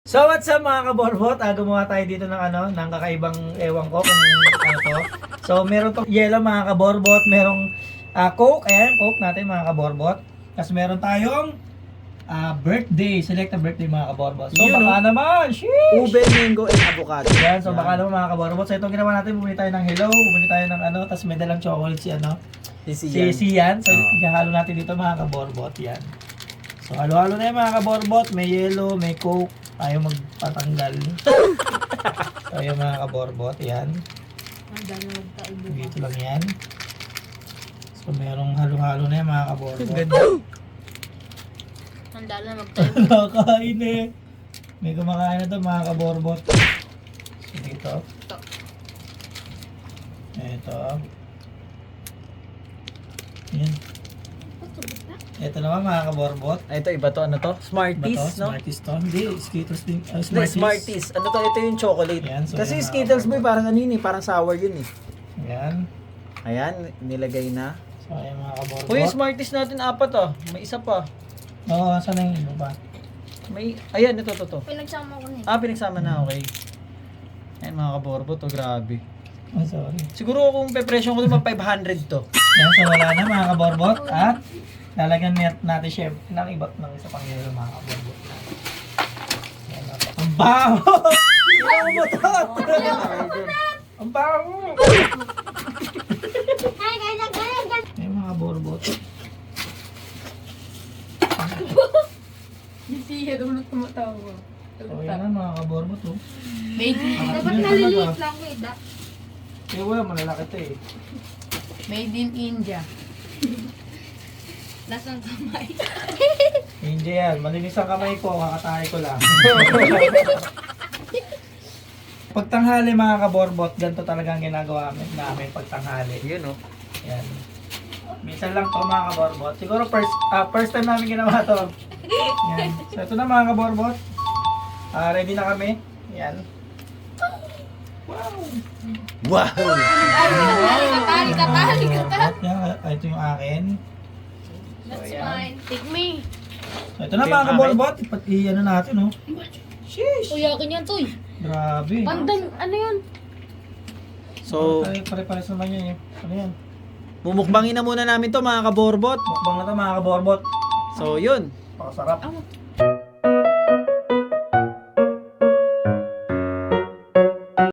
So what's up mga kaborbot? Gumawa tayo dito ng kakaibang ewan ko kung ano to. So meron tong yellow mga kaborbot, merong Coke, ayan, Coke natin mga kaborbot. Tapos meron tayong birthday, select a birthday mga kaborbot. So Yun, baka naman, sheesh! Ube, mango, and avocado. Yan, so baka naman mga kaborbot. So itong ginawa natin, bumili tayo ng hello, bumili tayo ng tapos may dalang chocolate si si Sian. So ihahalo natin dito mga kaborbot, yan. So halo-halo na yan mga kaborbot, may yellow, may Coke. Ayaw magpatanggal. So yung mga kaborbot, yan. Dito lang yan. So merong halo-halo na yan mga kaborbot. Ganda. Handa na magtayo. Nakakain eh. May kumakain na to mga kaborbot. So dito. Ito. Yan. Ito naman mga kaborbot. Ito, iba to. Ano to? Smarties, no? Smarties to. Hindi, Skittles din. Hindi, Smarties. Ano to? Ito yung chocolate. Yan, so Kasi yan, Skittles mga boy, parang ano yun eh. Parang sour yun eh. Yan. Ayan, nilagay na. So ayan mga kaborbot. Uy, yung Smarties natin apat ah. May isa pa. Oo, saan na yung iba pa? May, ayan, ito. Pinagsama ko na eh. Pinagsama na, okay. Ayan mga kaborbo to, grabe. Oh, sorry. Siguro kung pepresyon ko ito, 500 to. Yan, so wala na mga kaborbot. At lalagyan natin chef ng iba ng isa pang yelo mga kaborbot. Yan, ang baho! Ang matot! Ang baho! Yan mga kaborbot. Hindi siya doon tumatawa. So yan na mga kaborbot. Oh. Made Dapat maliliit lang eh. Eh wala, malalaki ito eh. Made in India. Lasang kamay. Hindi yan, malinis ang kamay ko, kakatahay ko lang. Pagtanghali mga kaborbot, ganito talaga ang ginagawa namin pagtanghali. Yun oh. Yan. Minsan lang to mga kaborbot. Siguro first time namin ginawa to. Yan. So ito na mga kaborbot. Ready na kami. Yan. Wow! Wow! Katali. Yan, ito yung akin. That's yan. mine. Take me. So ito na mga kaborbot. Ano natin oh. Sheesh! Uy, akin yan, Toy. Grabe. Pandan, ano yun? So, Pare-pares naman yan eh. Ano yan? mumukbangin na muna namin to mga kaborbot. Mukbang na to mga kaborbot. So, yun. Pakasarap. Amo.